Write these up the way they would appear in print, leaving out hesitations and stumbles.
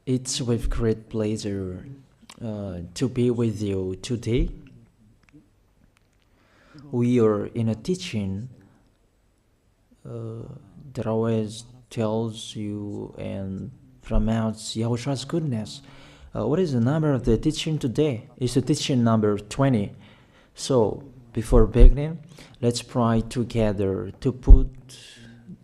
It's with great pleasure to be with you today. We are in a teaching that always tells you and promotes Yahushua's goodness. What is the number of the teaching today? It's the teaching number 20. So, before beginning, let's pray together to put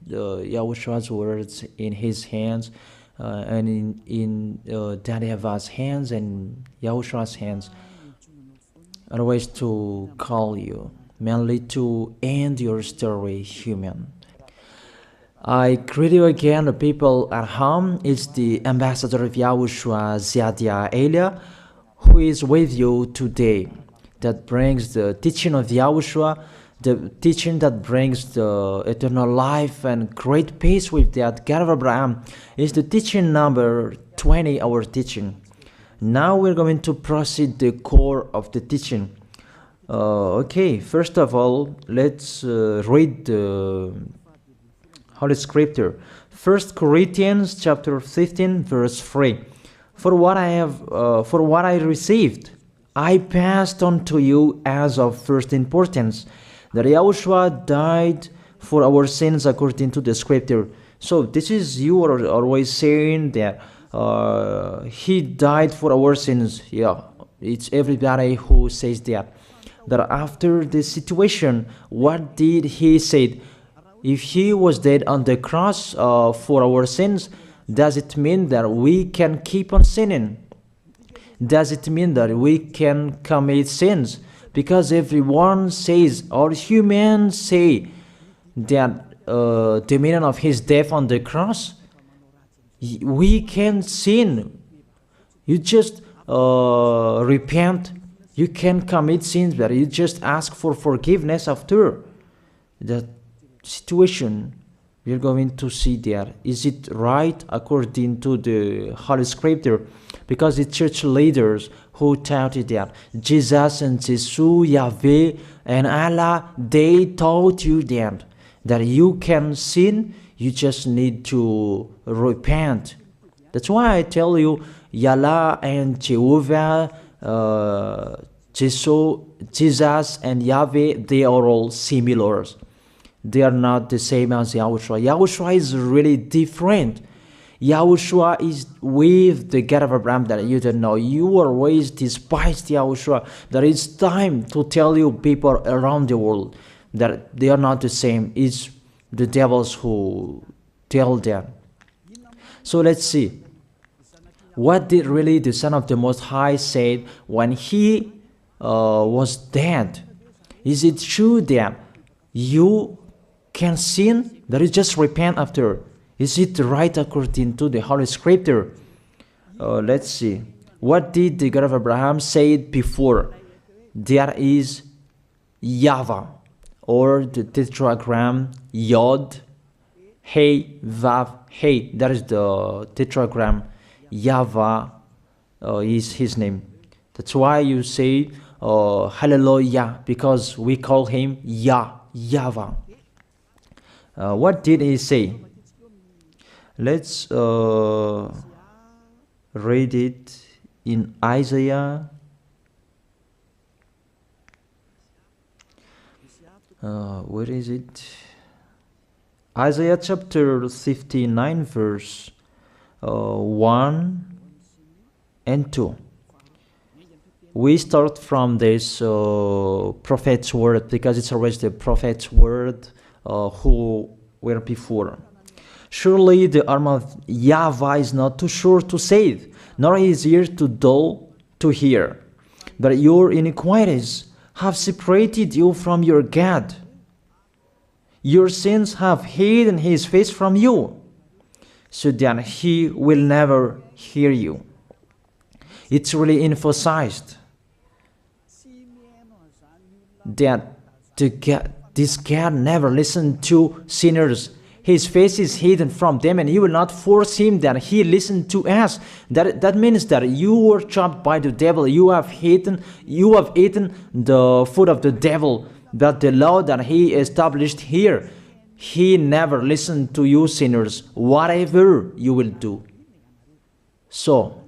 Yahushua's words in his hands and in Daddy YAHVAH's hands and Yahushua's hands. Otherwise, to call you, mainly to end your story human. I greet you again, the people at home. It's the ambassador of Yahushua, Ziadia Elia, who is with you today. That brings the teaching of Yahushua, the teaching that brings the eternal life and great peace with that God of Abraham. Is the teaching number 20, our teaching. Now we're going to proceed the core of the teaching. Okay, first of all, let's read the Holy Scripture. 1 Corinthians chapter 15, verse 3. For what I received, I passed on to you as of first importance, that Yahushua died for our sins according to the Scripture. So this is, you are always saying that he died for our sins. Yeah, it's everybody who says that. That after the situation, what did he say? If he was dead on the cross for our sins, does it mean that we can keep on sinning? Does it mean that we can commit sins? Because everyone says, all humans say that the meaning of his death on the cross, we can sin. You just repent. You can commit sins, but you just ask for forgiveness after that situation. We're going to see there. Is it right according to the Holy Scripture? Because the church leaders who taught it that Jesus and Jesus, Yahweh and Allah, they taught you that you can sin, you just need to repent. That's why I tell you, Yahlah and Jehovah, Jesus and Yahweh, they are all similar. They are not the same as Yahushua. Yahushua is really different. Yahushua is with the God of Abraham that you don't know. You always despise Yahushua. There is time to tell you people around the world that they are not the same. It's the devils who tell them. So let's see. What did really the Son of the Most High say when he was dead? Is it true that you can sin? That is just repent after. Is it right according to the Holy Scripture? Let's see. What did the God of Abraham say before? There is YAHVAH, or the tetragram Yod, Hey, Vav, Hey. That is the tetragram. YAHVAH is his name. That's why you say Hallelujah, because we call him YAHVAH. What did he say? Let's read it in Isaiah. Where is it? Isaiah chapter 59, verse 1 and 2. We start from this prophet's word because it's always the prophet's word who were before. Surely the arm of YAHVAH is not too short to save, nor his ear too dull to hear. But your iniquities have separated you from your God. Your sins have hidden his face from you, so that he will never hear you. It's really emphasized that this God never listened to sinners. His face is hidden from them, and you will not force him that he listen to us. That means that you were trapped by the devil. You have eaten the food of the devil. But the law that he established here, he never listened to you sinners, whatever you will do. So,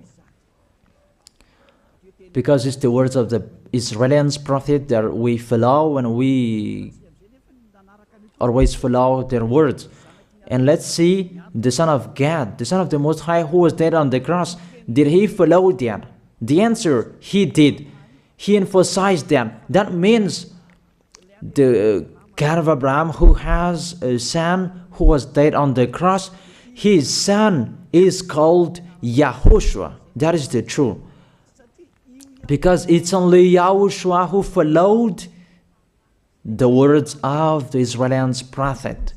because it's the words of the Israelians prophet that we follow, and we always follow their words. And let's see the Son of God, the Son of the Most High, who was dead on the cross. Did he follow that? The answer, he did. He emphasized that. That means the God of Abraham, who has a son who was dead on the cross, his son is called YAHOSHUAH. That is the truth. Because it's only YAHOSHUAH who followed the words of the Israelians prophet.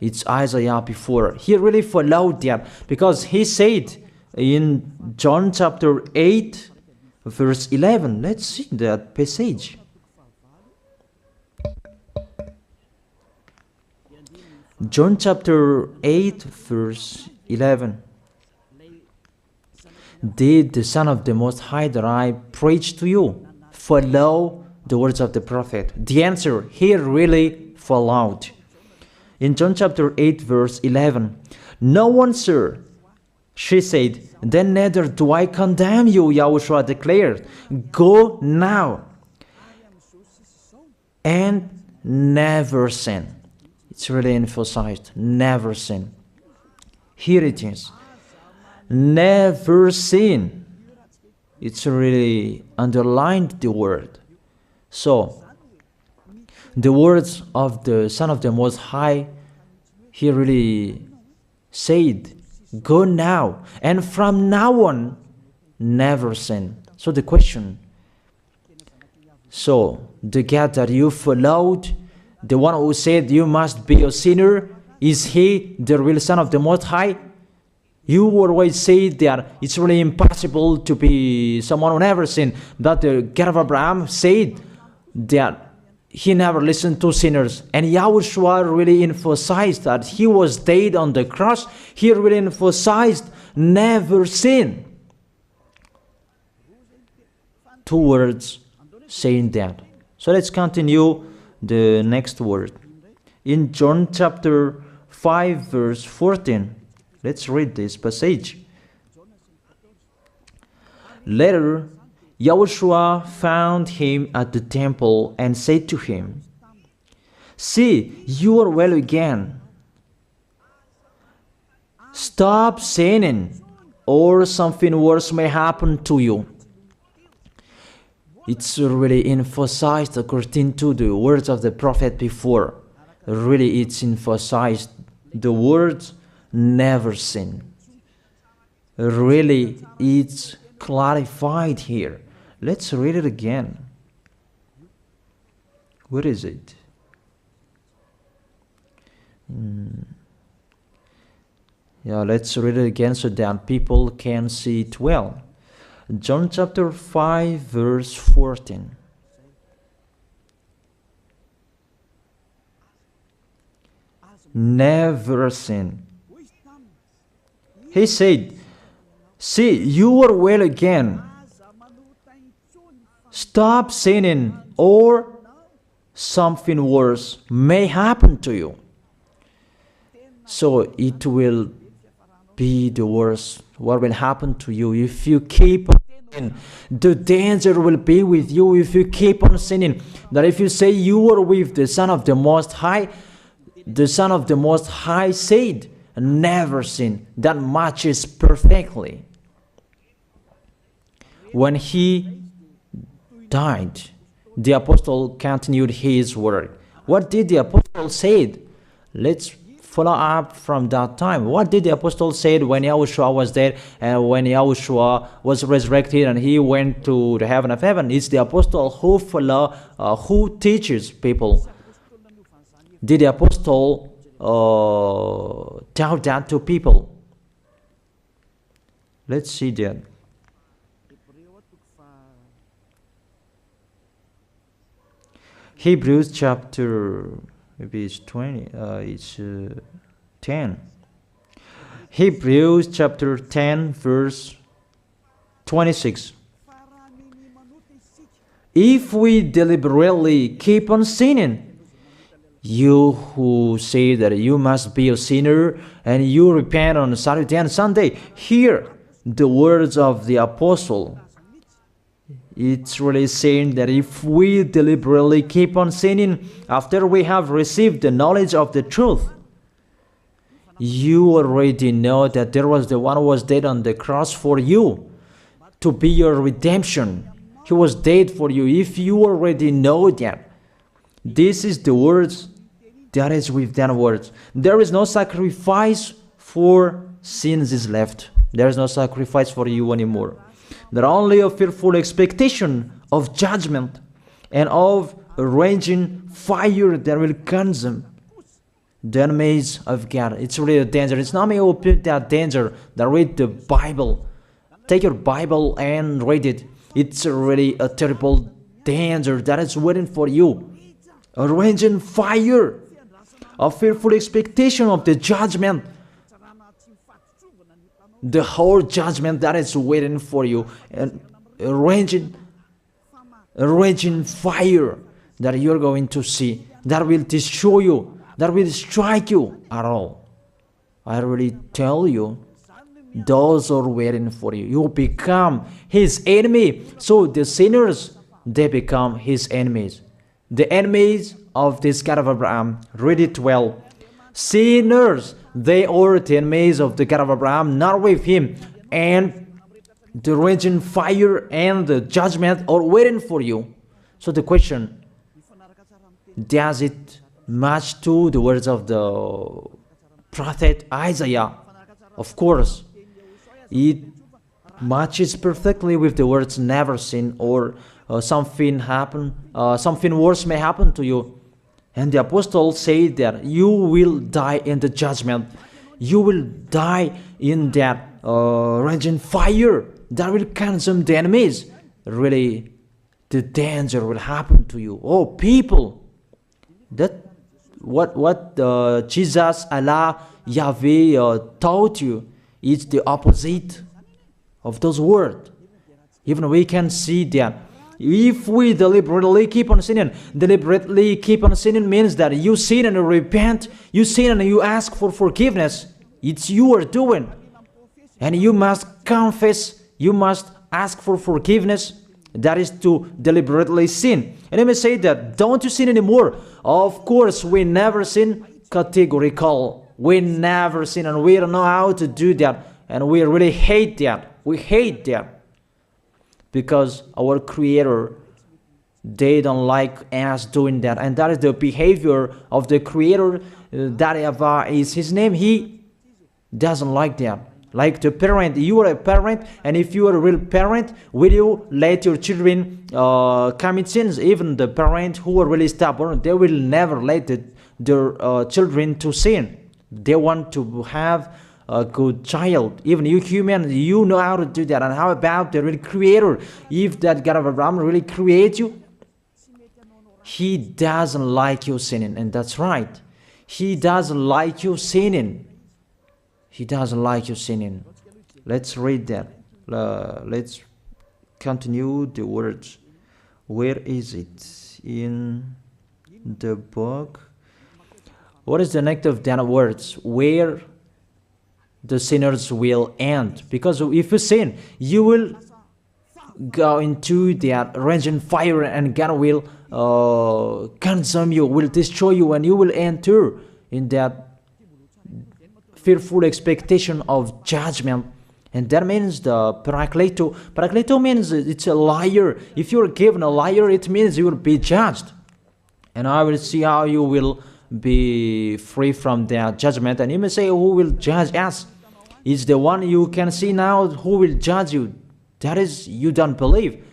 It's Isaiah before. He really followed that, because he said in John chapter 8, verse 11. Let's see that passage. John chapter 8, verse 11. Did the Son of the Most High that I preach to you follow the words of the prophet? The answer, he really followed. In John chapter 8, verse 11, no one, sir, she said, then neither do I condemn you, YAHOSHUAH declared. Go now and never sin. It's really emphasized, never sin. Here it is. Never sin. It's really underlined the word. So, the words of the Son of the Most High, he really said, go now, and from now on, never sin. So the question, so the God that you followed, the one who said you must be a sinner, is he the real Son of the Most High? You always say that it's really impossible to be someone who never sinned. But the God of Abraham said that he never listened to sinners. And YAHOSHUAH really emphasized that he was dead on the cross. He really emphasized never sin. 2 words saying that. So let's continue the next word. In John chapter 5, verse 14. Let's read this passage. Later, YAHOSHUAH found him at the temple and said to him, see, you are well again. Stop sinning, or something worse may happen to you. It's really emphasized according to the words of the prophet before. Really, it's emphasized the words never sin. Really, it's clarified here. Let's read it again. Where is it? Yeah, let's read it again so that people can see it well. John chapter 5, verse 14. Never sin. He said, see, you are well again. Stop sinning, or something worse may happen to you. So it will be the worst. What will happen to you if you keep on sinning? The danger will be with you if you keep on sinning. That if you say you are with the Son of the Most High, the Son of the Most High said, never sin. That matches perfectly. When he died, the apostle continued his work. What did the apostle say? Let's follow up from that time. What did the apostle say when YAHOSHUAH was dead and when YAHOSHUAH was resurrected and he went to the heaven of heaven? It's the apostle who teaches people. Did the apostle tell that to people? Let's see that. Hebrews chapter, maybe it's 20, it's 10. Hebrews chapter 10, verse 26. If we deliberately keep on sinning, you who say that you must be a sinner and you repent on Saturday and Sunday, here the words of the apostle. It's really saying that if we deliberately keep on sinning after we have received the knowledge of the truth, you already know that there was the one who was dead on the cross for you to be your redemption. He was dead for you. If you already know that, this is the words that is with that words. There is no sacrifice for sins is left. There is no sacrifice for you anymore. There are only a fearful expectation of judgment and of a raging fire that will consume the enemies of God. It's really a danger. It's not me who put that danger that read the Bible. Take your Bible and read it. It's really a terrible danger that is waiting for you. A raging fire, a fearful expectation of the judgment. The whole judgment that is waiting for you, and a raging fire that you're going to see, that will destroy you, that will strike you at all. I really tell you, those are waiting for you. You become his enemy. So the sinners, they become his enemies. The enemies of this God of Abraham. Read it well. Sinners, they are the enemies of the God of Abraham, not with him. And the raging fire and the judgment are waiting for you. So the question, does it match to the words of the prophet Isaiah? Of course. It matches perfectly with the words never sin, or something worse may happen to you. And the apostle said that you will die in the judgment. You will die in that raging fire that will consume the enemies. Really, the danger will happen to you. Oh, people, that what Jesus, Allah, Yahweh taught you is the opposite of those words. Even we can see that if we deliberately keep on sinning means that you sin and you repent, you sin and you ask for forgiveness. It's you are doing. And you must confess, you must ask for forgiveness. That is to deliberately sin. And I may say that, don't you sin anymore? Of course, we never sin. Categorical. We never sin, and we don't know how to do that. And we really hate that. We hate that. Because our Creator, they don't like us doing that. And that is the behavior of the Creator. That YAHVAH is his name. He doesn't like that. Like the parent, you are a parent, and if you are a real parent, will you let your children commit sins? Even the parent who are really stubborn, they will never let their children to sin. They want to have a good child. Even you human, you know how to do that. And how about the real Creator? If that God of Abraham really creates you, he doesn't like you sinning. And that's right. He doesn't like you sinning. He doesn't like you sinning. Let's read that. Let's continue the words. Where is it? In the book. What is the next of that words? Where the sinners will end. Because if you sin, you will go into that raging fire, and God will consume you, will destroy you, and you will enter in that fearful expectation of judgment. And that means the parakleto. Parakleto means it's a liar. If you're given a liar, it means you will be judged. And I will see how you will be free from that judgment. And you may say, who will judge us? It's the one you can see now who will judge you. That is, you don't believe.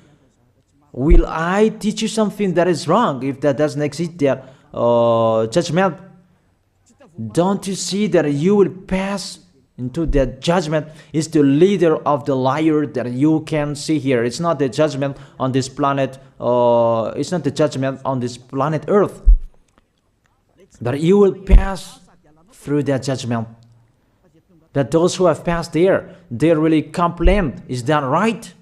Will I teach you something that is wrong if that doesn't exist, that judgment? Don't you see that you will pass into that judgment? Is the leader of the liar that you can see here. It's not the judgment on this planet. It's not the judgment on this planet Earth. That you will pass through that judgment. That those who have passed there, they really complain. Is that right?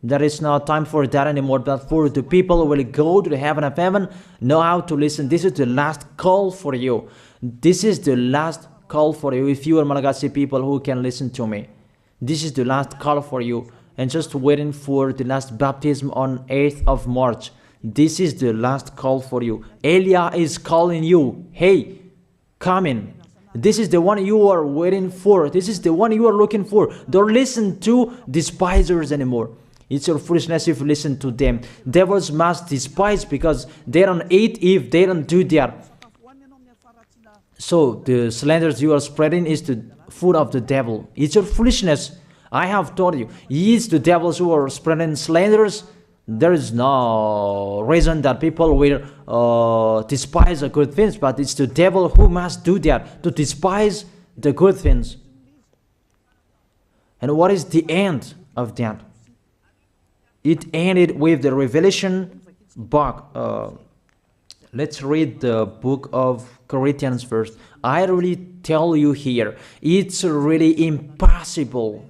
There is no time for that anymore. But for the people who will go to the heaven of heaven, know how to listen. This is the last call for you. This is the last call for you. If you are Malagasy people who can listen to me, This is the last call for you. And just waiting for the last baptism on 8th of March. This is the last call for you. Elijah is calling you. Hey, come in. This is the one you are waiting for. This is the one you are looking for. Don't listen to despisers anymore. It's your foolishness if you listen to them. Devils must despise because they don't eat if they don't do that. So the slanders you are spreading is the food of the devil. It's your foolishness. I have told you. It's the devils who are spreading slanders. There is no reason that people will despise the good things, but it's the devil who must do that, to despise the good things. And what is the end of that? It ended with the Revelation book. Let's read the book of Corinthians first. I really tell you here, it's really impossible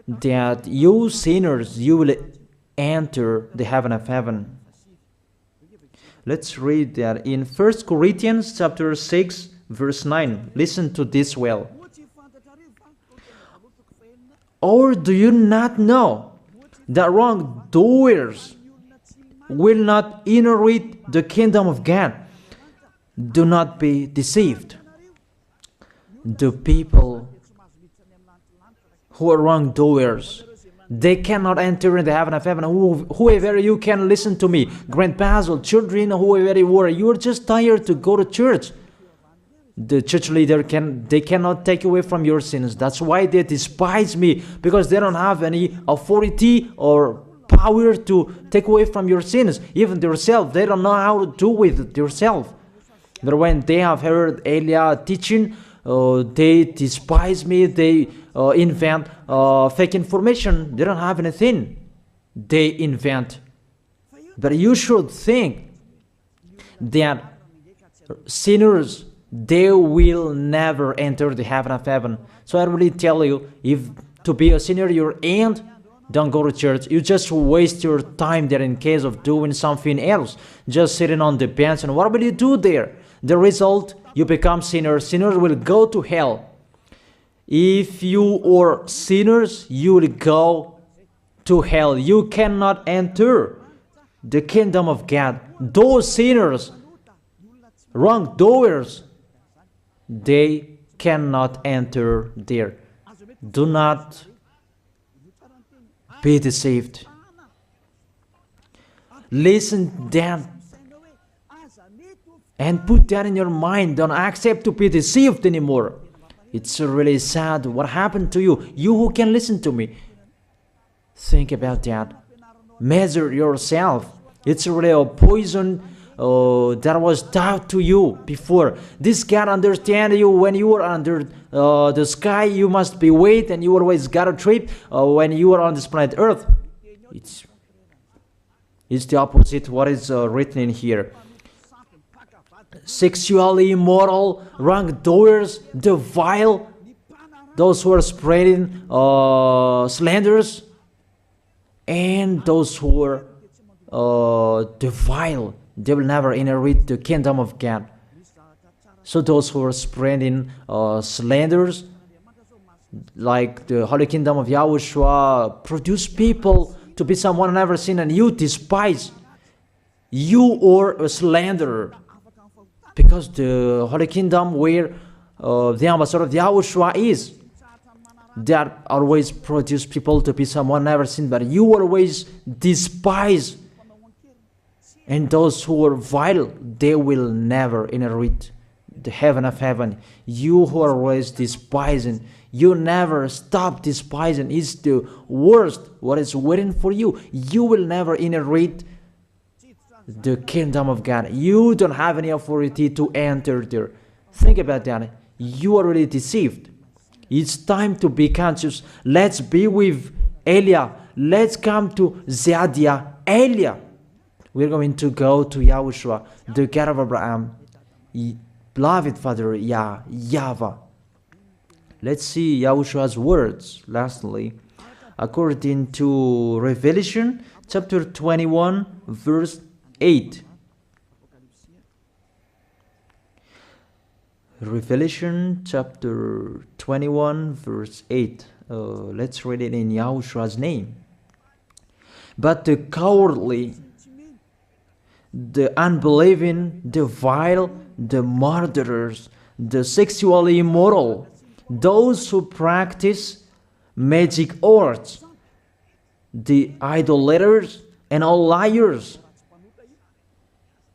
that you sinners, you will enter the heaven of heaven. Let's read that in 1 Corinthians chapter 6 verse 9. Listen to this well. Or do you not know that wrongdoers will not inherit the kingdom of God? Do not be deceived. The people who are wrongdoers, they cannot enter in the heaven of heaven. Whoever you can listen to me, grandpas or children, whoever you are, you are just tired to go to church. The church leader they cannot take away from your sins. That's why they despise me, because they don't have any authority or power to take away from your sins. Even themselves, they don't know how to do with themselves. But when they have heard Elijah teaching, they despise me. They invent fake information. They don't have anything. They invent. But you should think that sinners, they will never enter the heaven of heaven. So I really tell you, if to be a sinner you ain't, don't go to church. You just waste your time there in case of doing something else. Just sitting on the bench, and what will you do there? The result, you become sinners. Sinners will go to hell. If you are sinners, you will go to hell. You cannot enter the kingdom of God. Those sinners, wrongdoers, they cannot enter there. Do not be deceived. Listen then and put that in your mind. Don't accept to be deceived anymore. It's really sad what happened to you. You who can listen to me, think about that. Measure yourself. It's really a poison that was taught to you before. This God understand you when you are under the sky. You must be wait, and you always got a trip when you are on this planet Earth. It's the opposite what is written in here. Sexually immoral, wrongdoers, the vile, those who are spreading slanders, and those who are the vile, they will never inherit the kingdom of God. So those who are spreading slanders, like the Holy Kingdom of YAHOSHUAH, produce people to be someone never seen, and you despise. You are a slanderer. Because the Holy Kingdom where the ambassador of YAHOSHUAH is, that always produce people to be someone never seen, but you always despise. And those who are vile, they will never inherit the heaven of heaven. You who are always despising, you never stop despising. It's the worst what is waiting for you. You will never inherit the kingdom of God. You don't have any authority to enter there. Think about that. You are already deceived. It's time to be conscious. Let's be with Elijah. Let's come to Zadiah. Elijah. We're going to go to YAHOSHUAH, the God of Abraham, beloved Father YAHVAH. Let's see YAHOSHUAH's words. Lastly, according to Revelation chapter 21, verse 8. Revelation chapter 21 verse 8. Let's read it in Yahoshua's name. But the cowardly, the unbelieving, the vile, the murderers, the sexually immoral, those who practice magic arts, the idolaters, and all liars.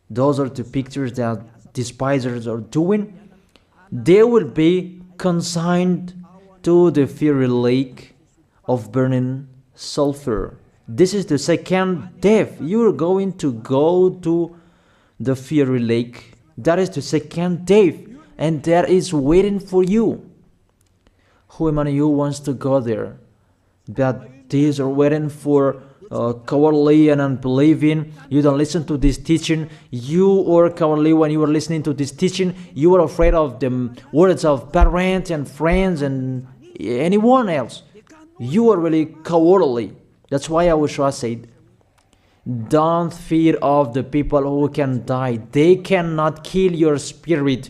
Those are the pictures that despisers are doing. They will be consigned to the fiery lake of burning sulfur. This is the second death. You are going to go to the fiery lake. That is the second death, and that is waiting for you. Who among you wants to go there? That these are waiting for cowardly and unbelieving. You don't listen to this teaching. You are cowardly when you are listening to this teaching. You are afraid of the words of parents and friends and anyone else. You are really cowardly. That's why YAHOSHUAH said, don't fear of the people who can die. They cannot kill your spirit.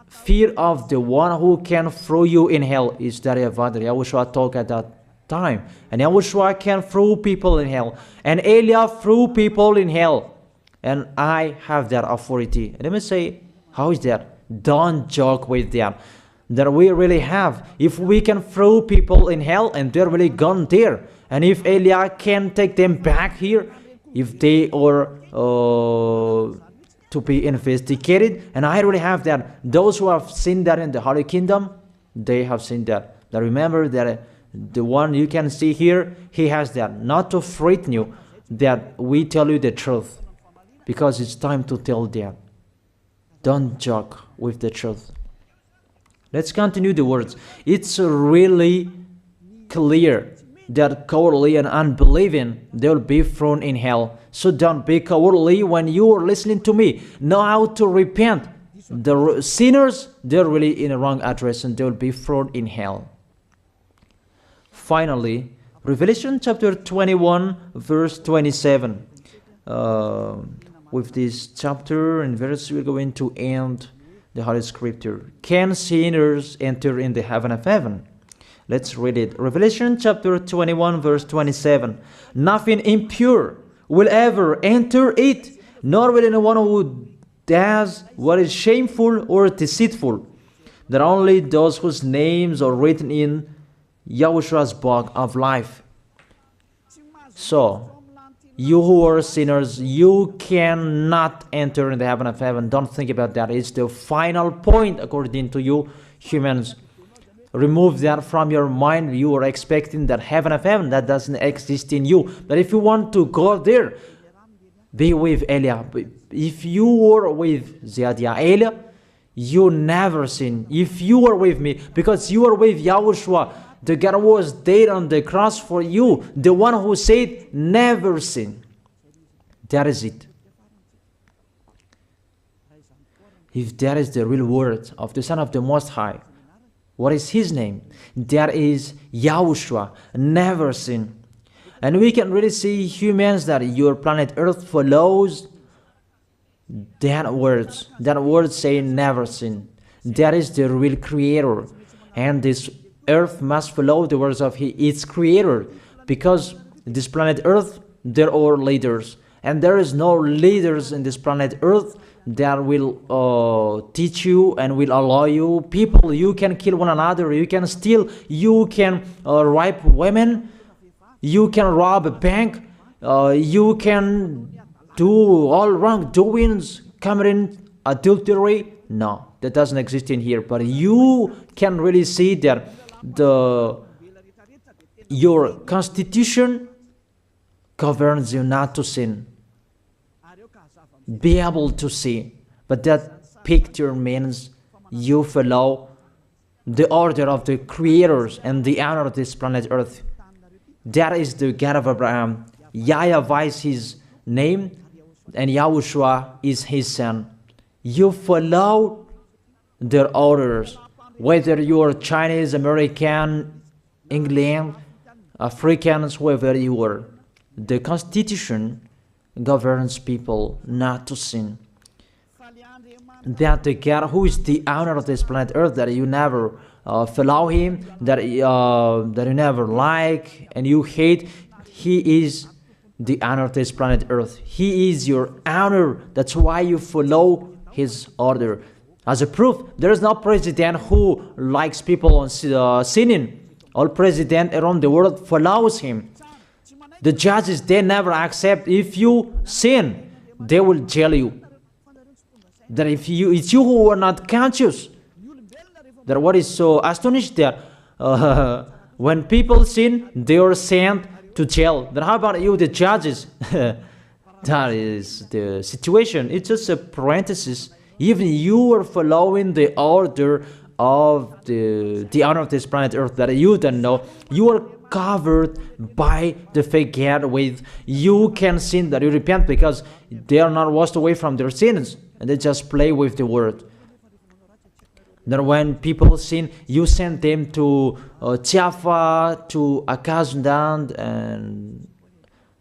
Fear of the one who can throw you in hell. Is that what YAHOSHUAH talked at that time? And YAHOSHUAH can throw people in hell. And Eliah threw people in hell. And I have that authority. And let me say, how is that? Don't joke with that. That we really have. If we can throw people in hell and they're really gone there, and if Eliah can take them back here, if they are to be investigated, and I really have that. Those who have seen that in the Holy Kingdom, they have seen that. Now remember that the one you can see here, he has that. Not to frighten you, that we tell you the truth, because it's time to tell that. Don't joke with the truth. Let's continue the words. It's really clear that cowardly and unbelieving, they will be thrown in hell. So don't be cowardly when you are listening to me. Know how to repent. The sinners, they're really in the wrong address and they will be thrown in hell. Finally, Revelation chapter 21 verse 27. With this chapter and verse, we're going to end the Holy Scripture. Can sinners enter in the heaven of heaven? Let's read it. Revelation chapter 21 verse 27. Nothing impure will ever enter it, nor will anyone who does what is shameful or deceitful, that only those whose names are written in YAHOSHUAH's book of life. So, you who are sinners, you cannot enter in the heaven of heaven. Don't think about that. It's the final point according to you humans. Remove that from your mind. You are expecting that heaven of heaven that doesn't exist in you. But if you want to go there, be with Eliah. If you are with Eliah, you never sin. If you are with me, because you are with YAHOSHUAH, the God was dead on the cross for you, the one who said never sin. That is it. If that is the real word of the Son of the Most High, what is his name? That is YAHOSHUAH, never sin. And we can really see humans that your planet Earth follows that word saying never sin. That is the real creator. And this Earth must follow the words of its creator, because this planet Earth, there are leaders. And there is no leaders in this planet Earth that will teach you and will allow you. People, you can kill one another, you can steal, you can rape women, you can rob a bank, you can do all wrongdoings, committing adultery. No, that doesn't exist in here. But you can really see that your constitution governs you not to sin. Be able to see. But that picture means you follow the order of the creators and the honor of this planet Earth. That is the God of Abraham. YAHVAH is his name, and YAHOSHUAH is his son. You follow their orders, whether you are Chinese, American, England, Africans, whoever you are. The Constitution governs people not to sin. That the God who is the owner of this planet Earth, that you never follow him, that that you never like and you hate, he is the owner of this planet Earth. He is your owner. That's why you follow his order. As a proof, there is no president who likes people on sinning. All president around the world follows him. The judges, they never accept. If you sin, they will jail you. That if it's you who are not conscious. That what is so astonished that when people sin, they are sent to jail. Then how about you, the judges? That is the situation. It's just a parenthesis. Even you are following the order of the owner of this planet Earth that you don't know. You are covered by the fake God with you can sin, that you repent, because they are not washed away from their sins and they just play with the word. Then when people sin, you send them to Java, to Akazundan, and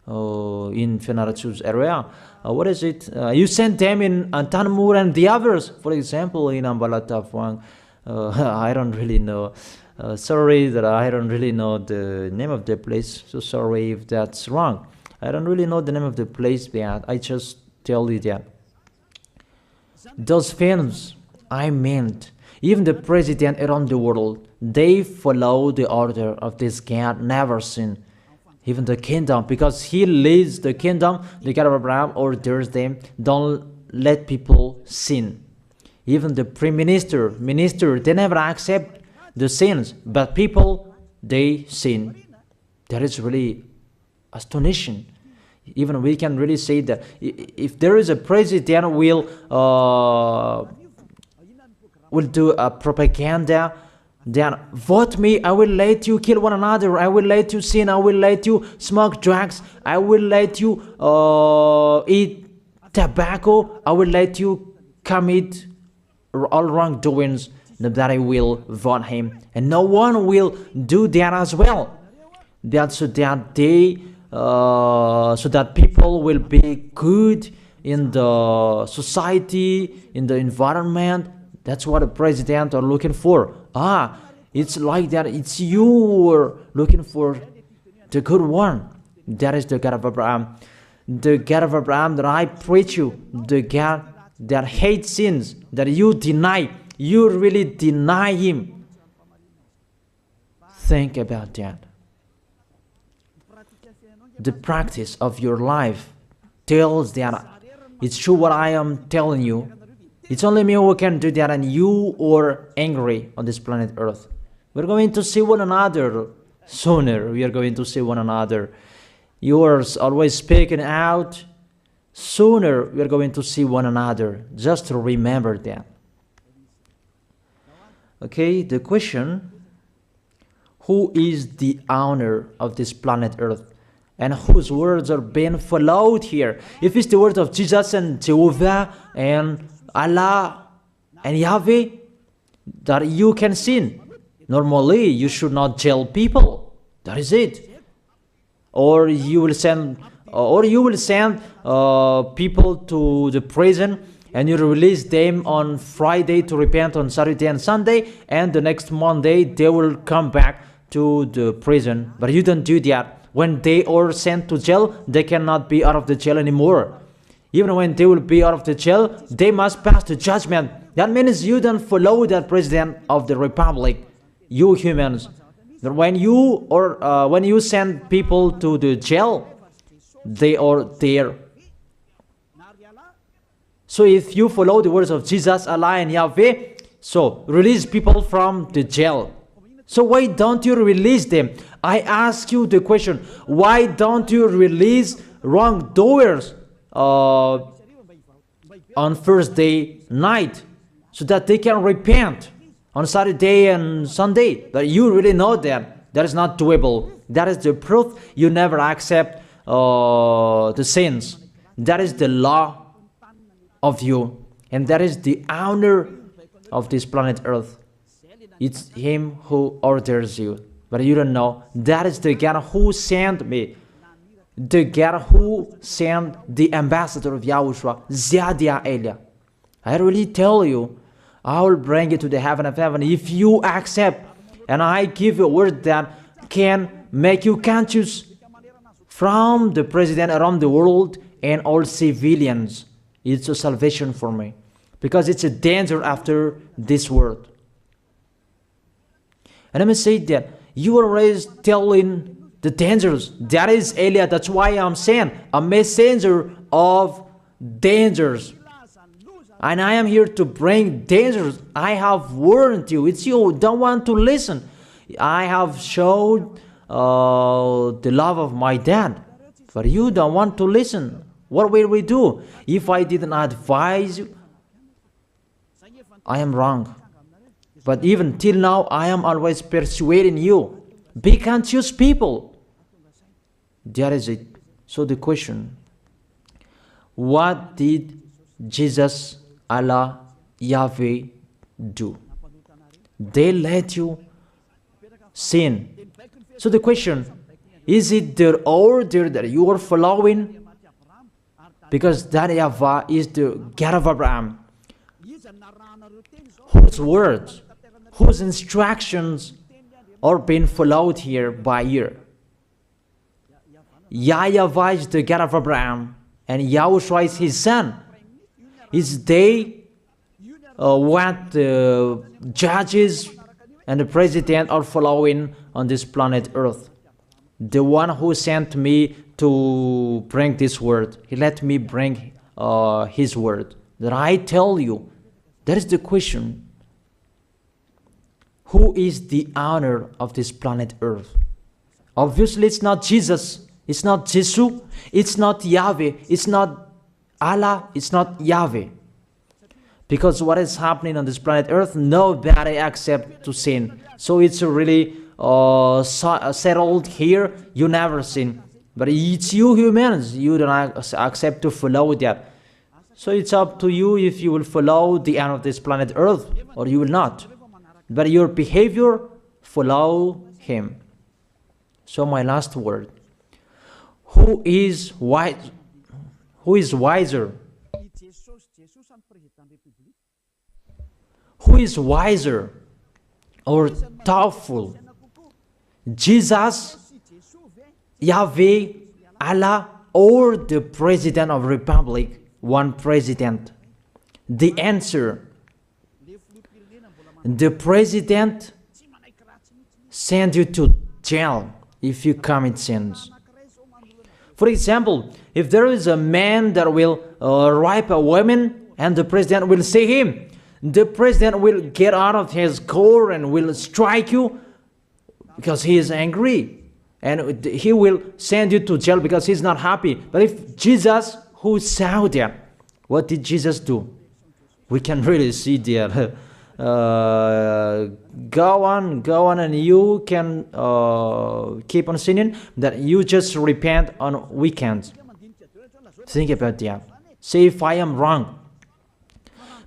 in Fenarachu's area. What is it? You send them in Tanmur and the others. For example, in Ambalatafuang. I don't really know. Sorry that I don't really know the name of the place. So sorry if that's wrong. I don't really know the name of the place, but I just tell you that. Those films, I meant, even the president around the world, they follow the order of this God, never sin. Even the kingdom, because he leads the kingdom, the God of Abraham orders them, don't let people sin. Even the prime minister, they never accept the sins, but people, they sin. That is really astonishing. Even we can really say that if there is a president will do a propaganda, then vote me, I will let you kill one another, I will let you sin, I will let you smoke drugs, I will let you eat tobacco, I will let you commit all wrongdoings, that I will vote him. And no one will do that as well. That's so that they so that people will be good in the society, in the environment. That's what the president are looking for. It's like that. It's you who are looking for the good one. That is the God of Abraham. The God of Abraham that I preach you. The God that hates sins, that you deny. You really deny him. Think about that. The practice of your life tells that it's true what I am telling you. It's only me who can do that, and you are angry on this planet Earth. We're going to see one another sooner. We are going to see one another. You are always speaking out. Sooner we are going to see one another. Just remember that. Okay, the question: who is the owner of this planet Earth? And whose words are being followed here? If it's the word of Jesus and Jehovah and Allah and Yahweh, that you can sin. Normally, you should not jail people. That is it. Or you will send, people to the prison, and you release them on Friday to repent on Saturday and Sunday, and the next Monday they will come back to the prison. But you don't do that. When they are sent to jail, they cannot be out of the jail anymore. Even when they will be out of the jail, they must pass the judgment. That means you don't follow that president of the republic, you humans. That when you send people to the jail, they are there. So if you follow the words of Jesus, Allah and Yahweh, so release people from the jail. So why don't you release them? I ask you the question, why don't you release wrongdoers on Thursday night so that they can repent on Saturday and Sunday? But you really know that is not doable. That is the proof you never accept the sins. That is the law of you, and that is the owner of this planet Earth. It's him who orders you, but you don't know. That is the God who sent me, the God who sent the ambassador of Yahushua, Zadia Elia. I really tell you, I will bring you to the heaven of heaven if you accept. And I give you a word that can make you conscious from the president around the world and all civilians. It's a salvation for me, because it's a danger after this world. And let me say that you are always telling the dangers. That is Eliah. That's why I'm saying a messenger of dangers. And I am here to bring dangers. I have warned you. It's you who don't want to listen. I have showed the love of my dad, but you don't want to listen. What will we do? If I didn't advise you, I am wrong. But even till now, I am always persuading you. Be conscious, people. That is it. So the question, what did Jesus, Allah, Yahweh do? They let you sin. So the question, is it their order that you are following? Because that YAHVAH is the God of Abraham, whose words, whose instructions are being followed here by year. YAHVAH is the God of Abraham, and YAHOSHUAH is his son. Is they what the judges and the president are following on this planet Earth. The one who sent me to bring this word, he let me bring his word. That I tell you, that is the question. Who is the owner of this planet Earth? Obviously, it's not Jesus. It's not Jesus. It's not Yahweh. It's not Allah. It's not Yahweh. Because what is happening on this planet Earth, nobody accepts to sin. So it's really settled here. You never sin. But it's you humans, you don't accept to follow that. So it's up to you if you will follow the end of this planet Earth or you will not. But your behavior, follow him. So my last word. Who is wise? Who is wiser? Who is wiser or thoughtful? Jesus, Yahweh, Allah, or the President of Republic, one president? The answer, the president send you to jail if you commit sins. For example, if there is a man that will rape a woman and the president will see him, the president will get out of his car and will strike you because he is angry. And he will send you to jail because he's not happy. But if Jesus, who saw that, what did Jesus do? We can really see that. Go on, and you can keep on sinning, that you just repent on weekends. Think about that. Say if I am wrong.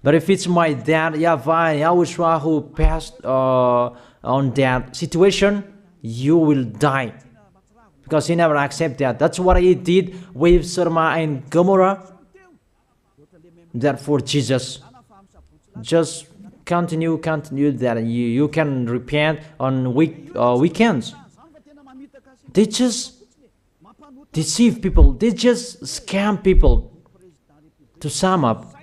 But if it's my dad, YAHVAH and YAHOSHUAH, who passed on that situation, you will die. Because he never accepted that. That's what he did with Sodom and Gomorrah. Therefore, Jesus, just continue that you can repent on weekends. They just deceive people. They just scam people. To sum up,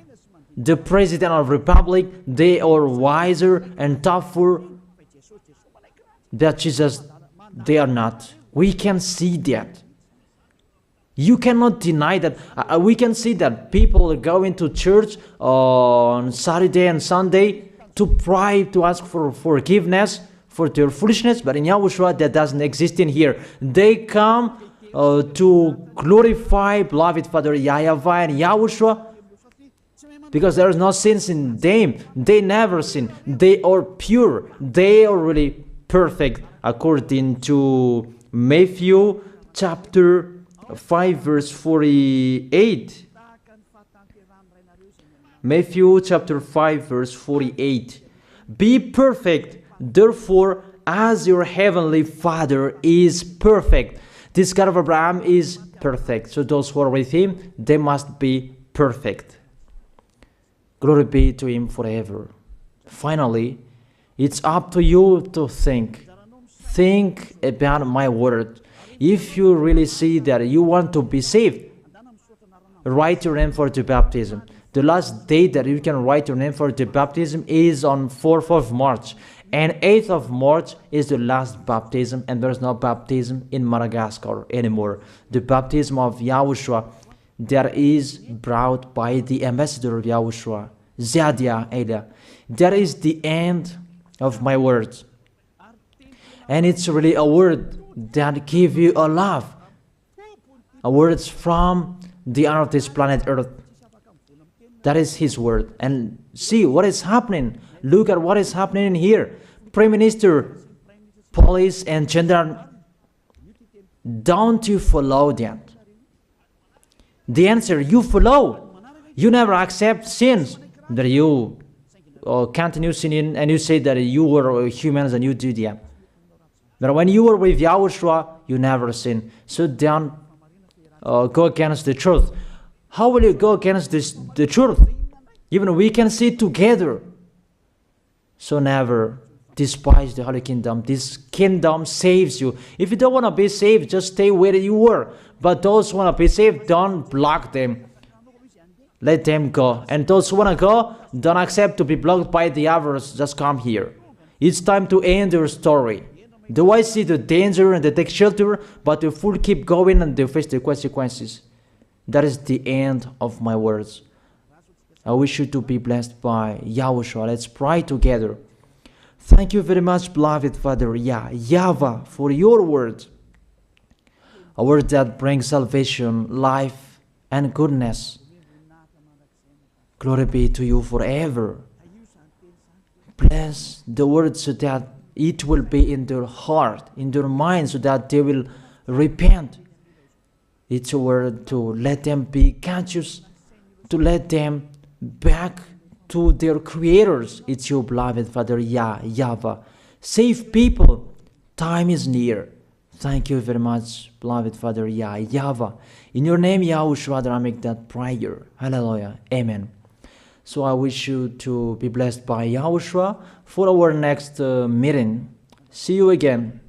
the President of Republic, they are wiser and tougher than Jesus. They are not. We can see that. You cannot deny that. We can see that people are going to church on Saturday and Sunday to pray, to ask for forgiveness for their foolishness. But in YAHOSHUAH, that doesn't exist in here. They come to glorify beloved Father YAHVAH and YAHOSHUAH because there is no sins in them. They never sin. They are pure. They are really perfect according to Matthew chapter 5 verse 48. Matthew chapter 5 verse 48. Be perfect, therefore, as your heavenly Father is perfect. This God of Abraham is perfect. So those who are with him, they must be perfect. Glory be to him forever. finally, it's up to you to think. Think about my word. If you really see that you want to be saved, write your name for the baptism. The last date that you can write your name for the baptism is on 4th of March. And 8th of March is the last baptism, and there's no baptism in Madagascar anymore. The baptism of YAHOSHUAH that is brought by the ambassador of YAHOSHUAH, Zadia Ada. That is the end of my words. And it's really a word that gives you a love. A word from the honor of this planet Earth. That is his word. And see what is happening. Look at what is happening in here. Prime Minister, police and gendarme, don't you follow that? The answer, you follow. You never accept sins. That you continue sinning and you say that you were humans and you do that. But when you were with YAHOSHUAH, you never sin. So don't go against the truth. How will you go against the truth? Even we can see together. So never despise the Holy Kingdom. This kingdom saves you. If you don't want to be saved, just stay where you were. But those who want to be saved, don't block them. Let them go. And those who want to go, don't accept to be blocked by the others. Just come here. It's time to end your story. Do I see the danger and they take shelter, but the fool keep going and they face the consequences? That is the end of my words. I wish you to be blessed by YAHOSHUAH. Let's pray together. Thank you very much, beloved Father YAHVAH, for your word. A word that brings salvation, life, and goodness. Glory be to you forever. Bless the word so that it will be in their heart, in their mind, so that they will repent. It's a word to let them be conscious, to let them back to their creators. It's your beloved Father YAHVAH. Save people. Time is near. Thank you very much, beloved Father YAHVAH. In your name, YAHOSHUAH, that I make that prayer. Hallelujah. Amen. So I wish you to be blessed by YAHOSHUAH for our next meeting. See you again.